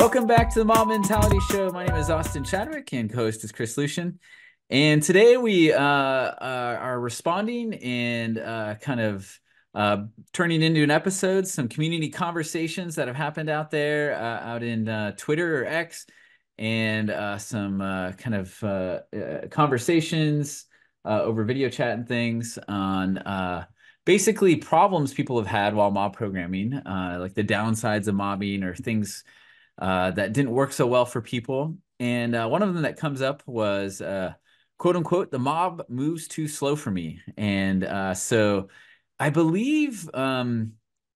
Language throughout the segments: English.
Welcome back to the Mob Mentality Show. My name is Austin Chadwick, and co-host is Chris Lucian. And today we are responding and turning into an episode, some community conversations that have happened out there, out in Twitter or X, and some conversations over video chat and things on basically problems people have had while mob programming, like the downsides of mobbing or things that didn't work so well for people. And one of them that comes up was quote unquote, the mob moves too slow for me. And so I believe, at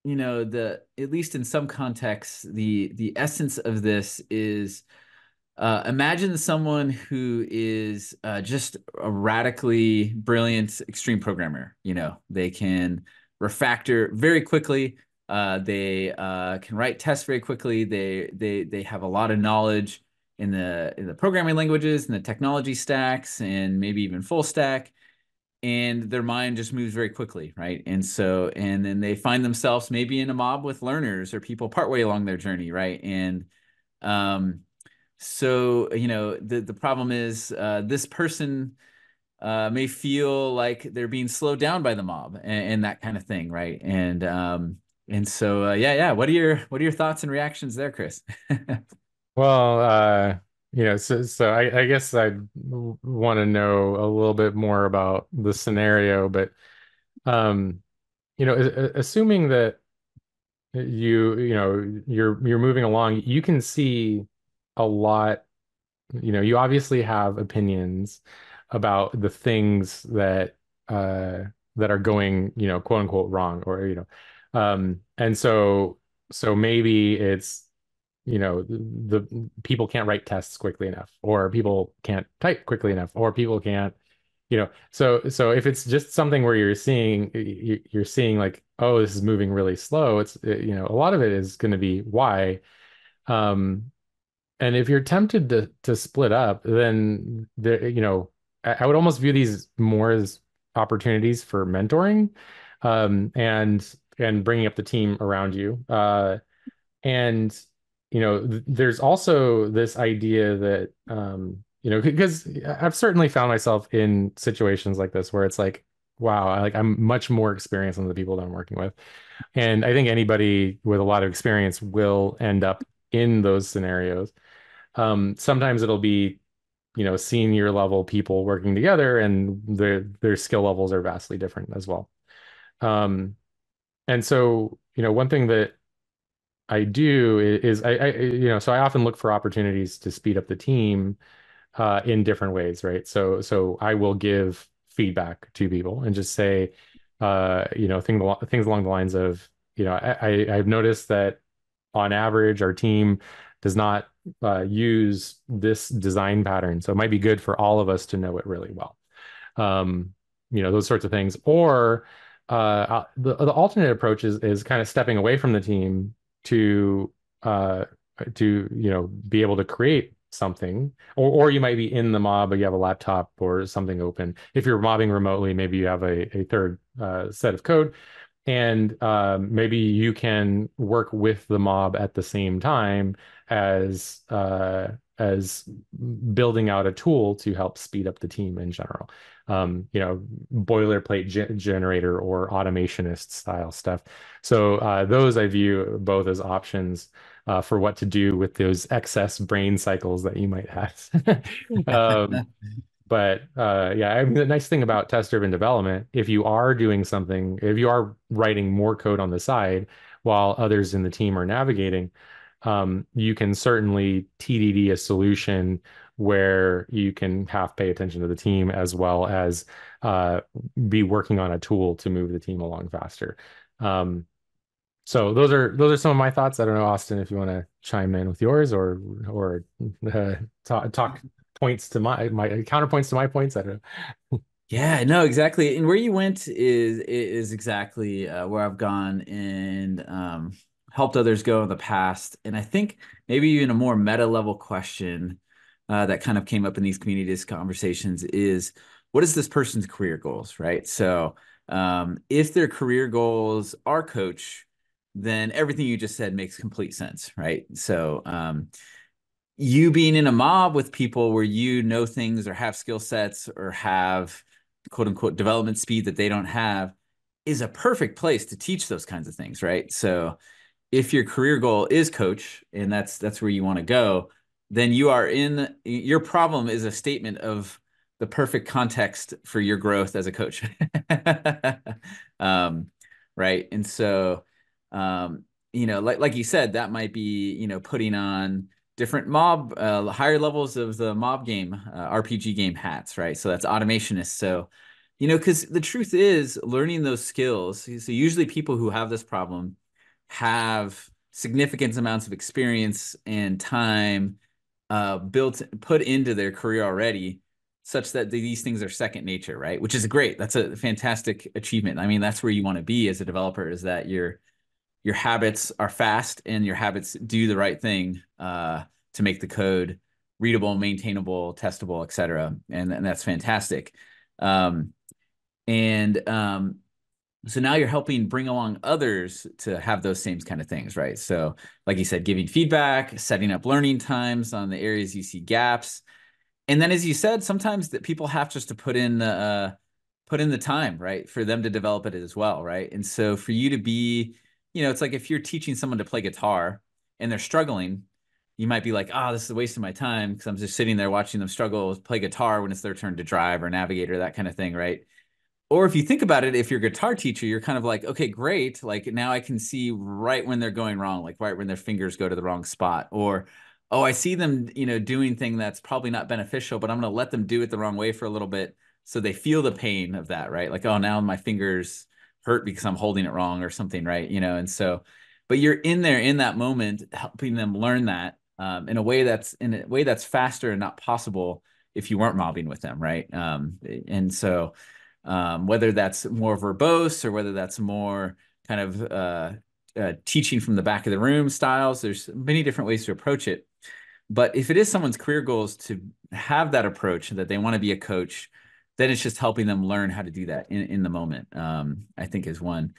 least in some contexts, the essence of this is imagine someone who is just a radically brilliant extreme programmer. They can refactor very quickly. They can write tests very quickly. They have a lot of knowledge in the programming languages and the technology stacks and maybe even full stack. And their mind just moves very quickly, right? And then they find themselves maybe in a mob with learners or people partway along their journey, right? And the problem is this person may feel like they're being slowed down by the mob and that kind of thing, right? What are your thoughts and reactions there, Chris? Well, so I guess I want to know a little bit more about the scenario, but um, assuming that you're moving along, you can see a lot, you obviously have opinions about the things that are going, quote unquote wrong or and so maybe it's the people can't write tests quickly enough, or people can't type quickly enough, or people can't, so if it's just something where you're seeing like, oh, this is moving really slow, a lot of it is going to be why. Um, and if you're tempted to split up, then I would almost view these more as opportunities for mentoring, and bringing up the team around you. And there's also this idea that because I've certainly found myself in situations like this where it's like, wow, I'm much more experienced than the people that I'm working with. And I think anybody with a lot of experience will end up in those scenarios. Sometimes it'll be, senior level people working together, and their skill levels are vastly different as well. Um, and so, one thing that I do is so I often look for opportunities to speed up the team in different ways, right? So I will give feedback to people and just say, things along the lines of, I've noticed that on average our team does not use this design pattern, so it might be good for all of us to know it really well. Those sorts of things. Or the alternate approach is kind of stepping away from the team to uh be able to create something, or you might be in the mob, but you have a laptop or something open. If you're mobbing remotely, maybe you have a third set of code, and maybe you can work with the mob at the same time as building out a tool to help speed up the team in general. Boilerplate generator or automationist style stuff. So those I view both as options for what to do with those excess brain cycles that you might have. But yeah, I mean, the nice thing about test-driven development, if you are doing something, if you are writing more code on the side while others in the team are navigating, you can certainly TDD a solution where you can half pay attention to the team as well as be working on a tool to move the team along faster. So those are some of my thoughts. I don't know, Austin, if you want to chime in with yours, or talk points to my counterpoints to my points. I don't know. Yeah, no, exactly. And where you went is exactly where I've gone and helped others go in the past. And I think maybe even a more meta level question that kind of came up in these communities conversations is, what is this person's career goals, right? So if their career goals are coach, then everything you just said makes complete sense, right? So you being in a mob with people where you know things or have skill sets or have quote unquote development speed that they don't have is a perfect place to teach those kinds of things, right? So if your career goal is coach and that's where you want to go, then you are in your problem is a statement of the perfect context for your growth as a coach. um, right. And so like you said, that might be, putting on different mob higher levels of the mob game, RPG game hats, right? So that's automationist. So because the truth is learning those skills, so usually people who have this problem have significant amounts of experience and time put into their career already, such that these things are second nature, right? Which is great. That's a fantastic achievement. I mean, that's where you want to be as a developer, is that your habits are fast and your habits do the right thing to make the code readable, maintainable, testable, etc. And that's fantastic. Um, and so now you're helping bring along others to have those same kind of things, right? So, like you said, giving feedback, setting up learning times on the areas you see gaps, and then, as you said, sometimes that people have just to put in the time, right, for them to develop it as well, right? And so, for you to be, it's like if you're teaching someone to play guitar and they're struggling, you might be like, oh, this is a waste of my time because I'm just sitting there watching them struggle play guitar when it's their turn to drive or navigate or that kind of thing, right? Or if you think about it, if you're a guitar teacher, you're kind of like, okay, great. Like now I can see right when they're going wrong, like right when their fingers go to the wrong spot. Or, oh, I see them, doing thing that's probably not beneficial, but I'm going to let them do it the wrong way for a little bit so they feel the pain of that, right? Like, oh, now my fingers hurt because I'm holding it wrong or something, right? And so, but you're in there in that moment, helping them learn that in a way that's faster and not possible if you weren't mobbing with them, right? And so whether that's more verbose or whether that's more kind of teaching from the back of the room styles. There's many different ways to approach it. But if it is someone's career goals to have that approach that they want to be a coach, then it's just helping them learn how to do that in the moment, I think is one.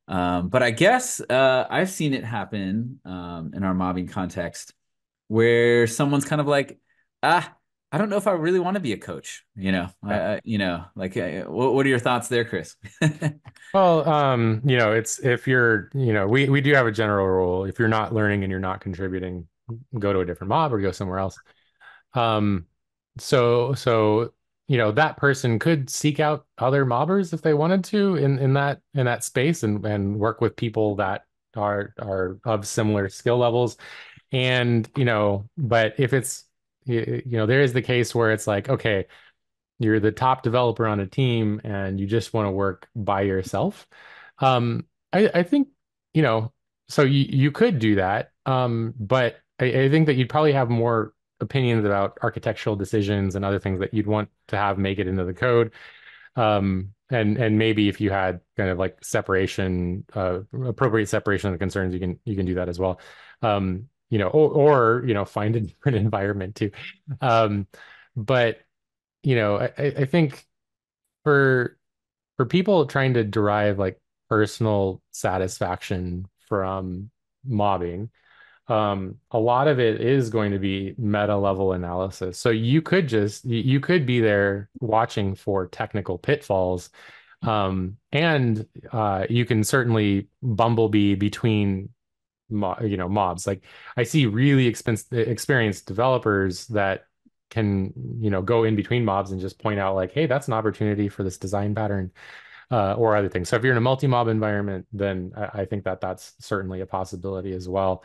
But I guess I've seen it happen in our mobbing context where someone's kind of like, I don't know if I really want to be a coach. Yeah. Like, what are your thoughts there, Chris? Well, it's if you're, we do have a general rule. If you're not learning and you're not contributing, go to a different mob or go somewhere else. Um, so that person could seek out other mobbers if they wanted to in that space and work with people that are of similar skill levels. And but if it's there is the case where it's like, okay, you're the top developer on a team and you just want to work by yourself. I think, you know, so you could do that. But I think that you'd probably have more opinions about architectural decisions and other things that you'd want to have make it into the code. And maybe if you had kind of like separation, appropriate separation of the concerns, you can do that as well. Or find a different environment too. Um, but I think for people trying to derive like personal satisfaction from mobbing, a lot of it is going to be meta level analysis. So you could be there watching for technical pitfalls, and you can certainly bumblebee between mobs. Like I see really experienced developers that can go in between mobs and just point out like, hey, that's an opportunity for this design pattern, or other things. So if you're in a multi-mob environment, then I think that that's certainly a possibility as well.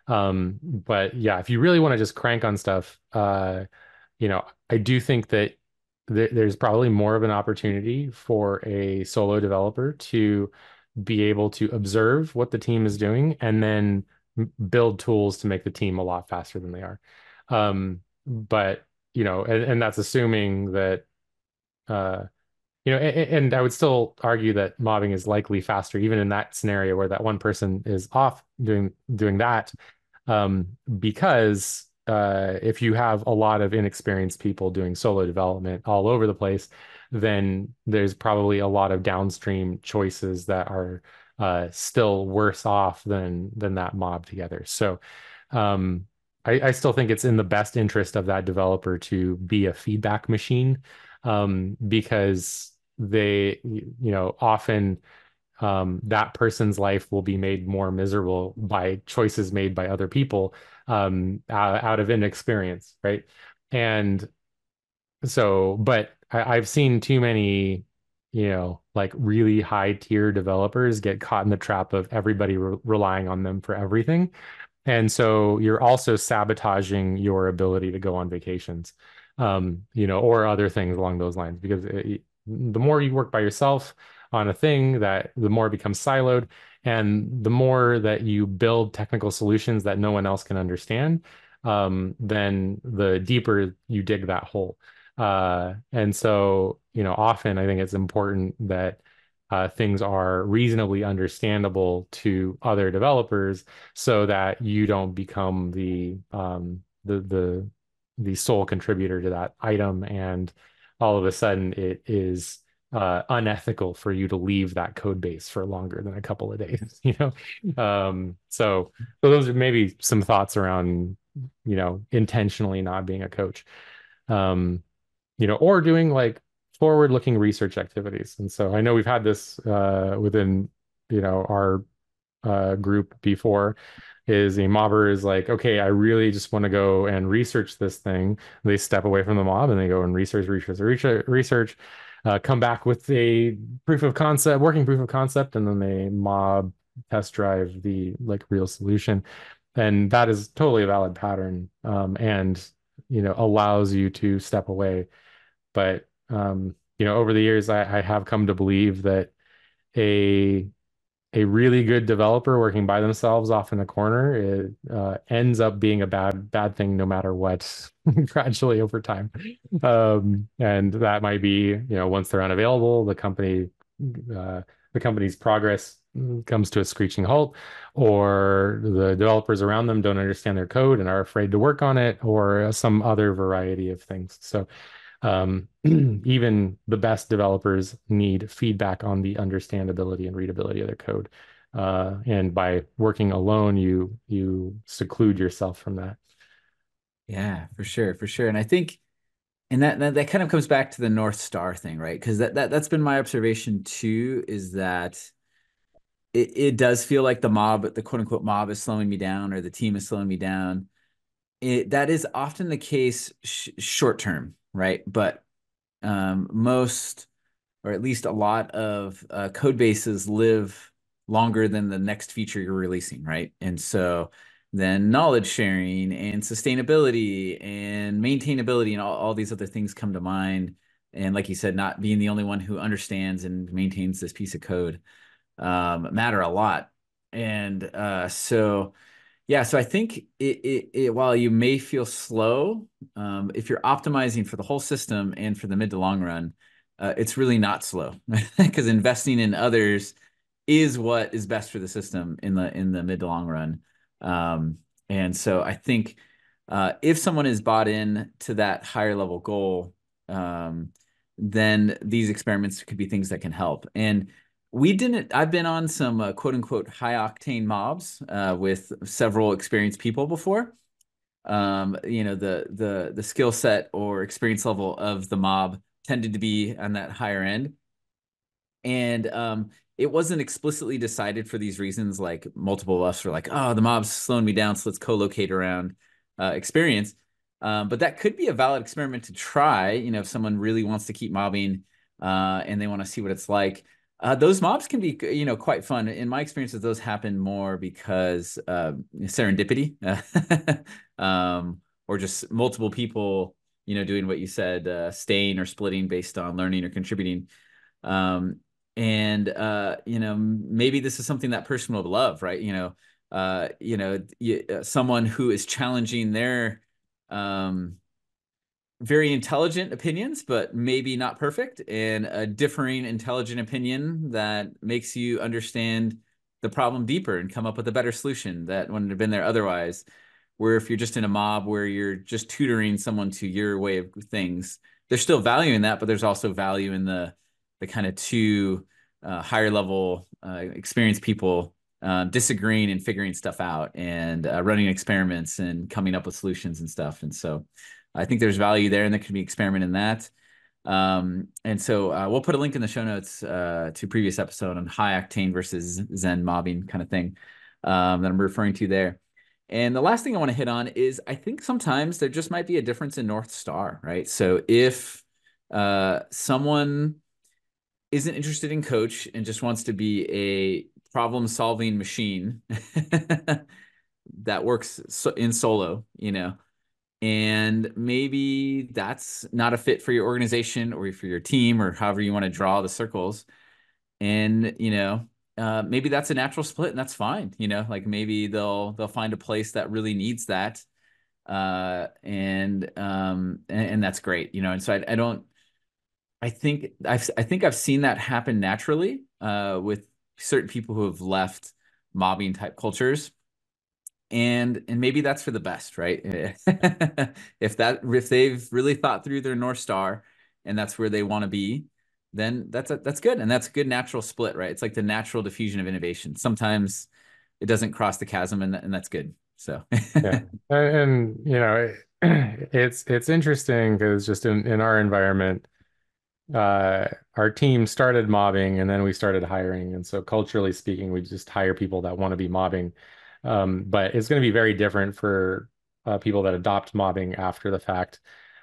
But yeah, if you really want to just crank on stuff, I do think that there's probably more of an opportunity for a solo developer to be able to observe what the team is doing and then build tools to make the team a lot faster than they are. But and that's assuming that and I would still argue that mobbing is likely faster, even in that scenario where that one person is off doing that, because if you have a lot of inexperienced people doing solo development all over the place, then there's probably a lot of downstream choices that are still worse off than that mob together. So I still think it's in the best interest of that developer to be a feedback machine, because often that person's life will be made more miserable by choices made by other people, out of inexperience, right? And so, but I've seen too many, like really high tier developers get caught in the trap of everybody relying on them for everything. And so you're also sabotaging your ability to go on vacations, or other things along those lines, because the more you work by yourself on a thing, that the more it becomes siloed, and the more that you build technical solutions that no one else can understand, then the deeper you dig that hole. And so, often I think it's important that things are reasonably understandable to other developers, so that you don't become the sole contributor to that item, and all of a sudden it is unethical for you to leave that code base for longer than a couple of days, so those are maybe some thoughts around, intentionally not being a coach. Um, or doing like forward-looking research activities. And so I know we've had this within, our group before, is a mobber is like, okay, I really just want to go and research this thing. They step away from the mob and they go and research, come back with a working proof of concept, and then they mob test drive the like real solution. And that is totally a valid pattern, and allows you to step away. But over the years, I have come to believe that a a really good developer working by themselves off in a corner, it ends up being a bad thing no matter what, gradually over time. And that might be, once they're unavailable, the company's progress comes to a screeching halt, or the developers around them don't understand their code and are afraid to work on it, or some other variety of things. So even the best developers need feedback on the understandability and readability of their code. And by working alone, you seclude yourself from that. Yeah, for sure, for sure. And I think, and that kind of comes back to the North Star thing, right? Because that's been my observation too, is that it does feel like the quote unquote mob is slowing me down, or the team is slowing me down. That is often the case short term, right? But most, or at least a lot of code bases live longer than the next feature you're releasing, right? And so then knowledge sharing and sustainability and maintainability and all these other things come to mind. And like you said, not being the only one who understands and maintains this piece of code matter a lot. And yeah, so I think while you may feel slow, if you're optimizing for the whole system and for the mid to long run, it's really not slow, because investing in others is what is best for the system in the mid to long run. And so I think if someone is bought in to that higher level goal, then these experiments could be things that can help. And I've been on some quote unquote high octane mobs with several experienced people before. The skill set or experience level of the mob tended to be on that higher end. And it wasn't explicitly decided for these reasons. Like multiple of us were like, oh, the mob's slowing me down, so let's co-locate around experience. But that could be a valid experiment to try, if someone really wants to keep mobbing and they want to see what it's like. Those mobs can be, quite fun. In my experiences, those happen more because serendipity, or just multiple people, doing what you said, staying or splitting based on learning or contributing. And maybe this is something that person would love, right? Someone who is challenging their very intelligent opinions, but maybe not perfect, and a differing intelligent opinion that makes you understand the problem deeper and come up with a better solution that wouldn't have been there otherwise. Where if you're just in a mob where you're just tutoring someone to your way of things, there's still value in that, but there's also value in the kind of two higher level experienced people disagreeing and figuring stuff out and running experiments and coming up with solutions and stuff. And so I think there's value there, and there can be experiment in that. And so we'll put a link in the show notes to previous episode on high octane versus Zen mobbing kind of thing that I'm referring to there. And the last thing I want to hit on is I think sometimes there just might be a difference in North Star, right? So if someone isn't interested in coach and just wants to be a problem-solving machine that works in solo, and maybe that's not a fit for your organization or for your team or however you want to draw the circles. And, maybe that's a natural split and that's fine. Like maybe they'll find a place that really needs that. And that's great, and so I don't, I think I've seen that happen naturally with certain people who have left mobbing type cultures, and maybe that's for the best, right? If they've really thought through their North Star and that's where they want to be, then that's good, and that's a good natural split, right? It's like the natural diffusion of innovation. Sometimes it doesn't cross the chasm, and that's good. So Yeah. It's interesting because just in our environment, our team started mobbing and then we started hiring. And so culturally speaking, we just hire people that want to be mobbing. But it's going to be very different for people that adopt mobbing after the fact.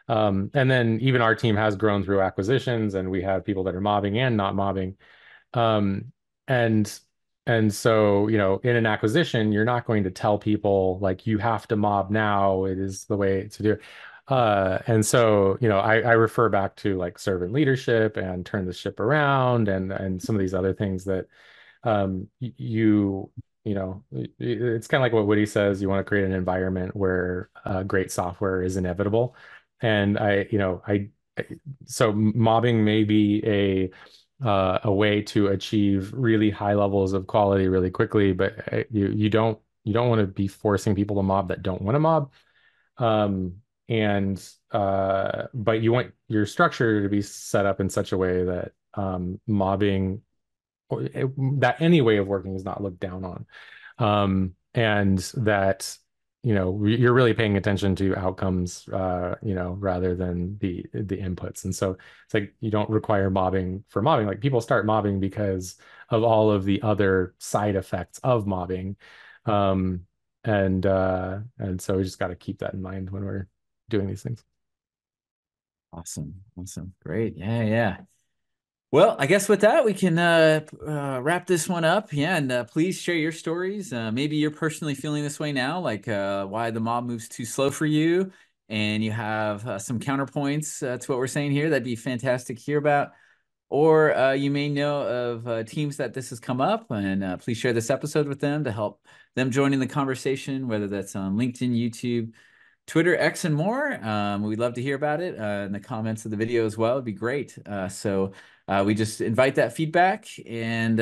And then even our team has grown through acquisitions, and we have people that are mobbing and not mobbing. Um, and and so, in an acquisition, you're not going to tell people like you have to mob now. It is the way to do it. And so, I refer back to like servant leadership and turn the ship around and some of these other things that it's kind of like what Woody says, you want to create an environment where great software is inevitable. And so mobbing may be a way to achieve really high levels of quality really quickly, but you don't want to be forcing people to mob that don't want to mob. And but you want your structure to be set up in such a way that mobbing that any way of working is not looked down on. And that you're really paying attention to outcomes rather than the inputs. And so it's like you don't require mobbing for mobbing. Like people start mobbing because of all of the other side effects of mobbing. And so we just got to keep that in mind when we're doing these things. awesome, great, yeah. Well, I guess with that, we can wrap this one up. Yeah, and please share your stories. Maybe you're personally feeling this way now, like why the mob moves too slow for you, and you have some counterpoints to what we're saying here. That'd be fantastic to hear about. Or you may know of teams that this has come up, and please share this episode with them to help them join in the conversation, whether that's on LinkedIn, YouTube, Twitter, X, and more. We'd love to hear about it in the comments of the video as well. It'd be great. So we just invite that feedback. And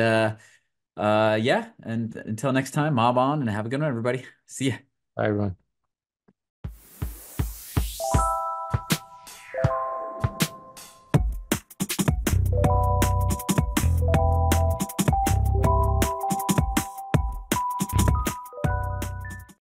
yeah, and until next time, mob on and have a good one, everybody. See ya. Bye, everyone.